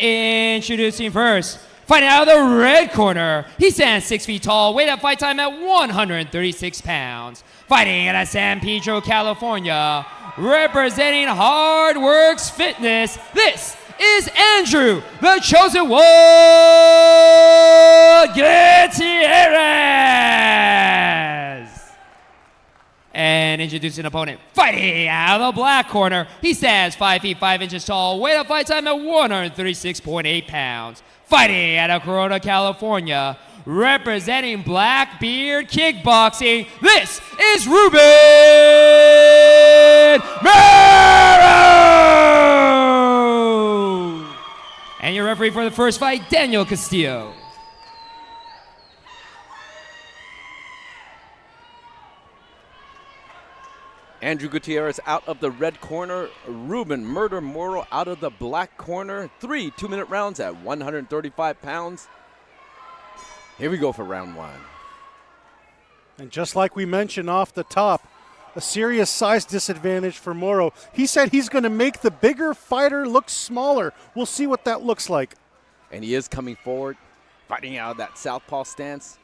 Introducing first, fighting out of the red corner. He stands 6 feet tall, weight at fight time at 136 pounds. Fighting out of San Pedro, California, representing Hard Works Fitness, this is Andrew, the Chosen One Gutierrez. And introducing opponent, fighting out of the black corner. He stands 5 feet 5 inches tall, weight at fight time at 136.8 pounds. Fighting out of Corona, California, representing Blackbeard Kickboxing, this is Ruben Muro! And your referee for the first fight, Daniel Castillo. Andrew Gutierrez out of the red corner. Ruben Muro out of the black corner. 3 2-minute rounds at 135 pounds. Here we go for round 1. And just like we mentioned off the top, a serious size disadvantage for Muro. He said he's going to make the bigger fighter look smaller. We'll see what that looks like. And he is coming forward, fighting out of that southpaw stance.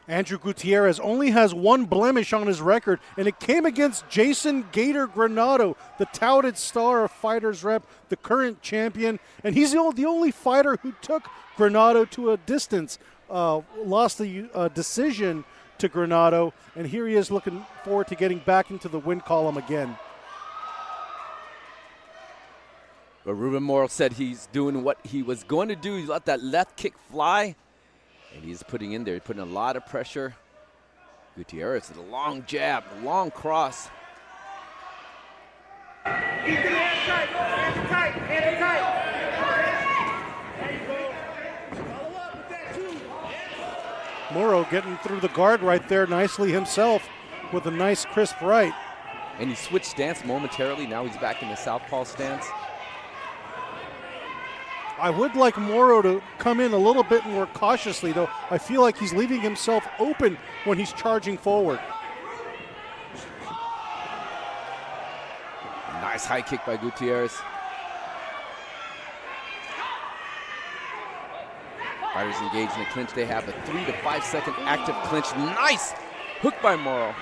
Andrew Gutierrez only has one blemish on his record, and it came against Jason Gator Granado, the touted star of FightersRep, the current champion. And he's the only fighter who took Granado to a distance, lost the decision to Granado, and here he is looking forward to getting back into the win column again. But Ruben Muro said he's doing what he was going to do. He let that left kick fly. And he's putting in there, putting a lot of pressure. Gutierrez with a long jab, a long cross. Keep the hands tight, hands tight. There you go. Follow up with that too. Muro getting through the guard right there nicely himself with a nice crisp right. And he switched stance momentarily. Now he's back in the southpaw stance. I would like Muro to come in a little bit more cautiously, though. I feel like he's leaving himself open when he's charging forward. Nice high kick by Gutierrez. Fighters engaged in a clinch. They have a 3 to 5 second active clinch. Nice hook by Muro.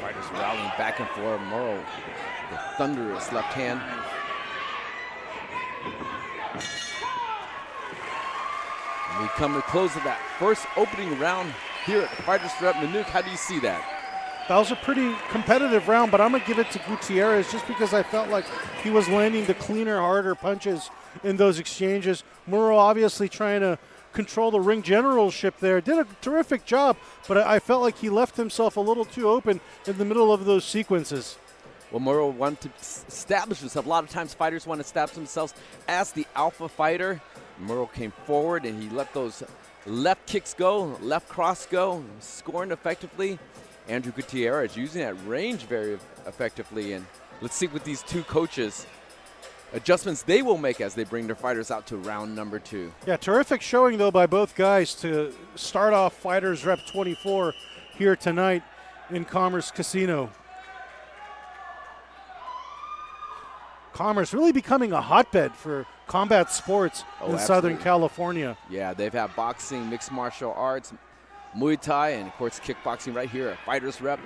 Fighters rallying back and forth. Muro, the thunderous left hand. And we come to the close of that first opening round here at FightersRep. Nanook, how do you see that? That was a pretty competitive round, but I'm going to give it to Gutierrez just because I felt like he was landing the cleaner, harder punches in those exchanges. Muro obviously trying to control the ring generalship there. Did a terrific job, but I felt like he left himself a little too open in the middle of those sequences. Well, Muro wanted to establish himself. A lot of times fighters want to establish themselves as the alpha fighter. Muro came forward and he let those left kicks go, left cross go, scoring effectively. Andrew Gutierrez using that range very effectively. And let's see what these two coaches adjustments they will make as they bring their fighters out to round number 2. Yeah, terrific showing, though, by both guys to start off FightersRep 24 here tonight in Commerce Casino. Commerce really becoming a hotbed for combat sports in Southern California. Yeah, they've had boxing, mixed martial arts, Muay Thai, and, of course, kickboxing right here at FightersRep.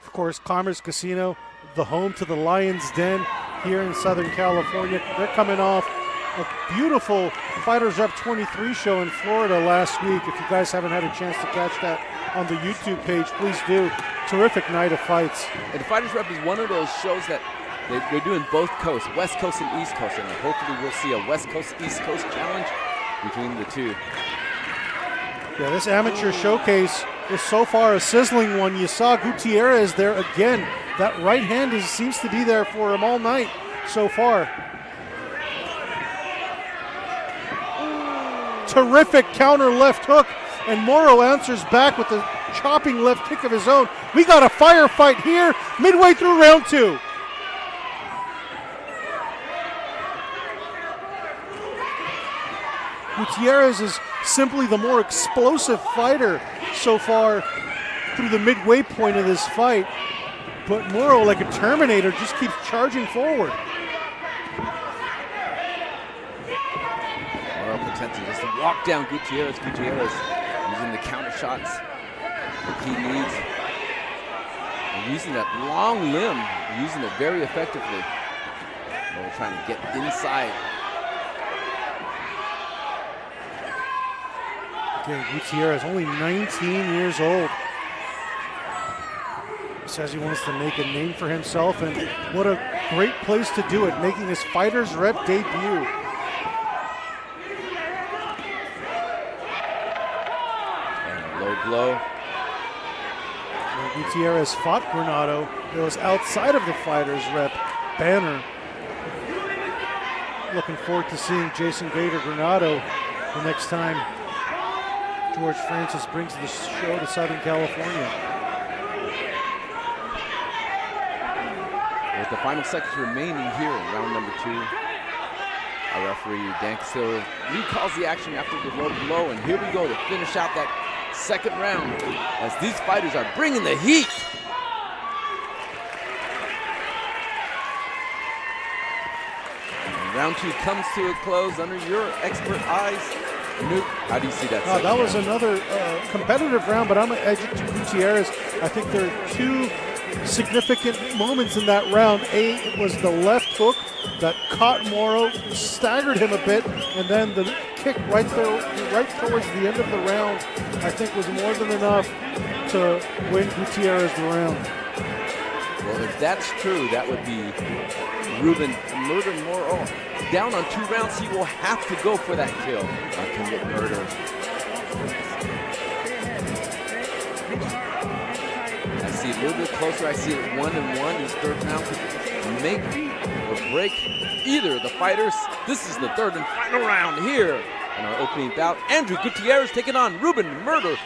Of course, Commerce Casino, the home to the Lion's Den here in Southern California. They're coming off a beautiful FightersRep 23 show in Florida last week. If you guys haven't had a chance to catch that on the YouTube page, please do. Terrific night of fights. And FightersRep is one of those shows that they're doing both coasts, West Coast and East Coast, and hopefully we'll see a West Coast, East Coast challenge between the two. Yeah, this amateur showcase is so far a sizzling one. You saw Gutierrez there again. That right hand seems to be there for him all night so far. Terrific counter left hook, and Muro answers back with a chopping left kick of his own. We got a firefight here midway through round 2. Gutierrez is simply the more explosive fighter so far through the midway point of this fight. But Muro, like a Terminator, just keeps charging forward. Muro potentially just to walk down Gutierrez. Gutierrez using the counter shots that he needs. And using that long limb, using it very effectively. Muro trying to get inside. Okay, Gutierrez, only 19 years old. He says he wants to make a name for himself, and what a great place to do it, making his Fighters Rep debut. And a low blow. When Gutierrez fought Granado, it was outside of the Fighters Rep banner. Looking forward to seeing Jason Gator Granado the next time George Francis brings the show to Southern California. With the final seconds remaining here in round number 2, our referee Dan Castillo recalls the action after the low blow, and here we go to finish out that second round as these fighters are bringing the heat. And round 2 comes to a close under your expert eyes. Nuke, how do you see that? That was another competitive round, but I'm going to edge it to Gutierrez. I think there are two significant moments in that round. It was the left hook that caught Muro, staggered him a bit, and then the kick right there, right towards the end of the round, I think was more than enough to win Gutierrez the round. Well, if that's true, that would be Ruben Muro. Down on 2 rounds, he will have to go for that kill and commit murder. I see a little bit closer. I see it 1-1. His third round could make or break either of the fighters. This is the third and final round here in our opening bout. Andrew Gutierrez taking on Ruben Muro.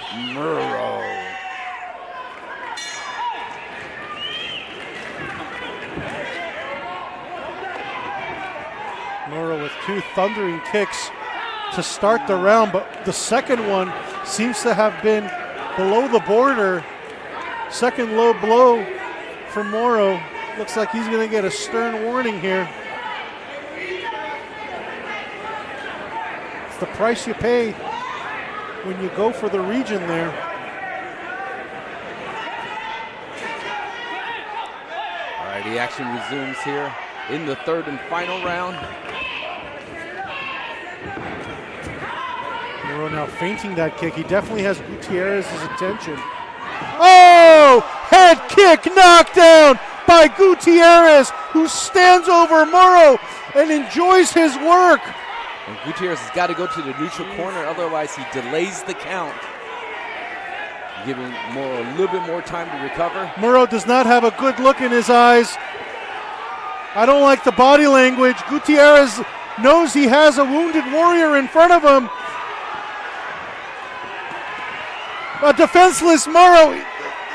Muro with 2 thundering kicks to start the round, but the second one seems to have been below the border. Second low blow for Muro. Looks like he's going to get a stern warning here. It's the price you pay when you go for the region there. All right, the action resumes here in the third and final round. Muro now feinting that kick. He definitely has Gutierrez's attention. Oh! Head kick knockdown by Gutierrez, who stands over Muro and enjoys his work. And Gutierrez has got to go to the neutral corner, otherwise he delays the count, giving Muro a little bit more time to recover. Muro does not have a good look in his eyes. I don't like the body language. Gutierrez knows he has a wounded warrior in front of him. A defenseless Muro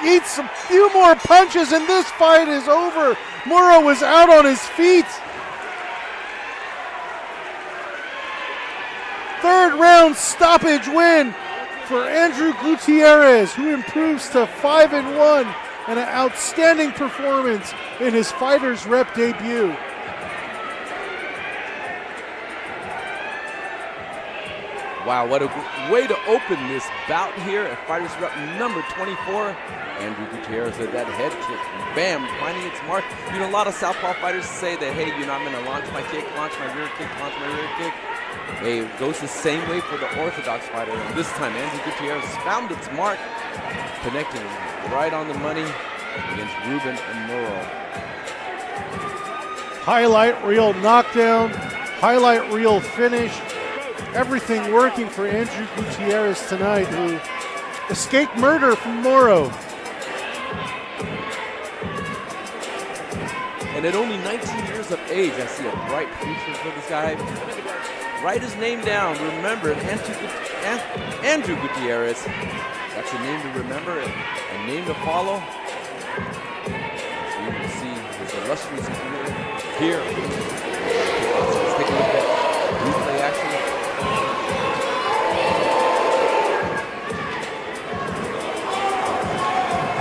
eats a few more punches and this fight is over. Muro is out on his feet. Third round stoppage win for Andrew Gutierrez, who improves to 5-1 and an outstanding performance in his Fighters Rep debut. Wow, what a way to open this bout here at Fighters Rep number 24. Andrew Gutierrez with that head kick, bam, finding its mark. You know, a lot of southpaw fighters say that, hey, you know, I'm going to launch my kick, launch my rear kick, launch my rear kick. Hey, it goes the same way for the orthodox fighter. And this time, Andrew Gutierrez found its mark, connecting right on the money against Ruben Muro. Highlight reel knockdown, highlight reel finish. Everything working for Andrew Gutierrez tonight, who escaped murder from Muro. And at only 19 years of age, I see a bright future for this guy. Write his name down. Remember, Andrew Gutierrez. That's a name to remember, a name to follow. So you can see his illustrious career here. Let's take a look at replay action.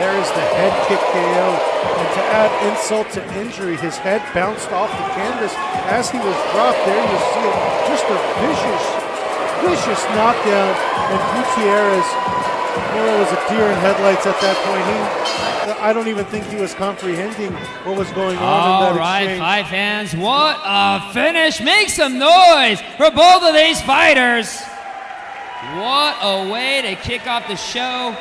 there is the head kick KO. And to add insult to injury, his head bounced off the canvas as he was dropped. There you see it, just a vicious knockdown. And Gutierrez, Muro was a deer in headlights at that point. I don't even think he was comprehending what was going on in that exchange. Fight fans, what a finish. Make some noise for both of these fighters. What a way to kick off the show.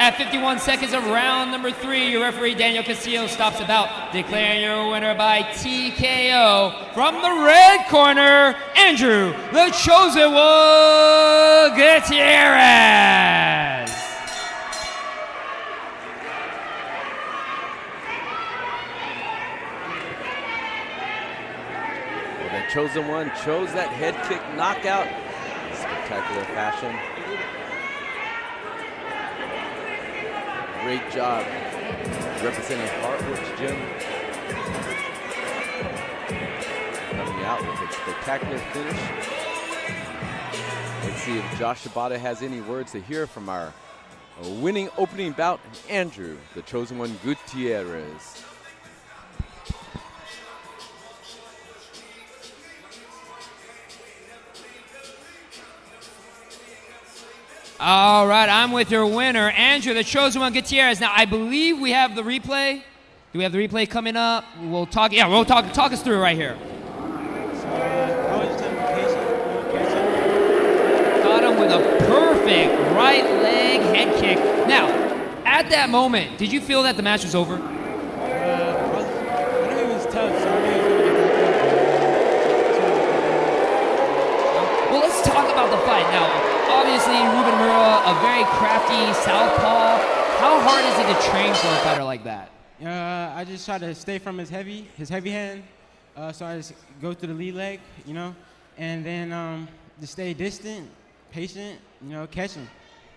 At 51 seconds of round number 3, your referee Daniel Castillo stops the bout, declaring your winner by TKO from the red corner, Andrew, the Chosen One, Gutierrez. Well, the Chosen One chose that head kick knockout in spectacular fashion. Great job representing Heartworks Gym. Coming out with a spectacular finish. Let's see if Josh Shibata has any words to hear from our winning opening bout, Andrew, the Chosen One Gutierrez. All right, I'm with your winner, Andrew, the Chosen One Gutierrez. Now, I believe we have the replay. Do we have the replay coming up? We'll talk. Yeah, we'll talk. Talk us through it right here. I was just telling patient. Got him with a perfect right leg head kick. Now, at that moment, did you feel that the match was over? I knew it was tough, so I knew it was going to get back. Well, let's talk about the fight now. Obviously, Ruben Muro, a very crafty southpaw. How hard is it to train for a fighter like that? I just try to stay from his heavy hand. So I just go through the lead leg, and then just stay distant, patient, catch him.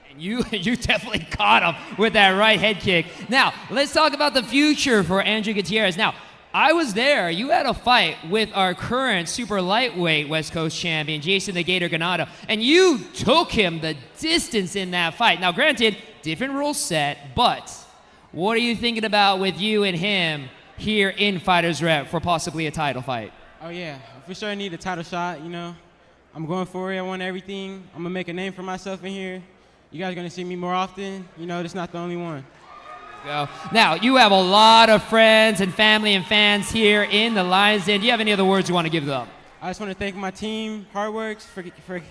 And you definitely caught him with that right head kick. Now, let's talk about the future for Andrew Gutierrez. Now, I was there. You had a fight with our current super lightweight West Coast champion, Jason the Gator Granado, and you took him the distance in that fight. Now, granted, different rule set, but what are you thinking about with you and him here in Fighters Rep for possibly a title fight? Oh, yeah. For sure I need a title shot, I'm going for it. I want everything. I'm going to make a name for myself in here. You guys are going to see me more often. It's not the only one. Go. Now, you have a lot of friends and family and fans here in the Lions Den. Do you have any other words you want to give them? I just want to thank my team, Hardworks, for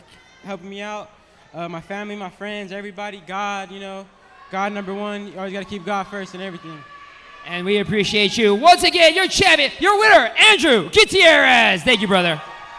helping me out. My family, my friends, everybody, God, God number one. You always got to keep God first in everything. And we appreciate you. Once again, your champion, your winner, Andrew Gutierrez. Thank you, brother.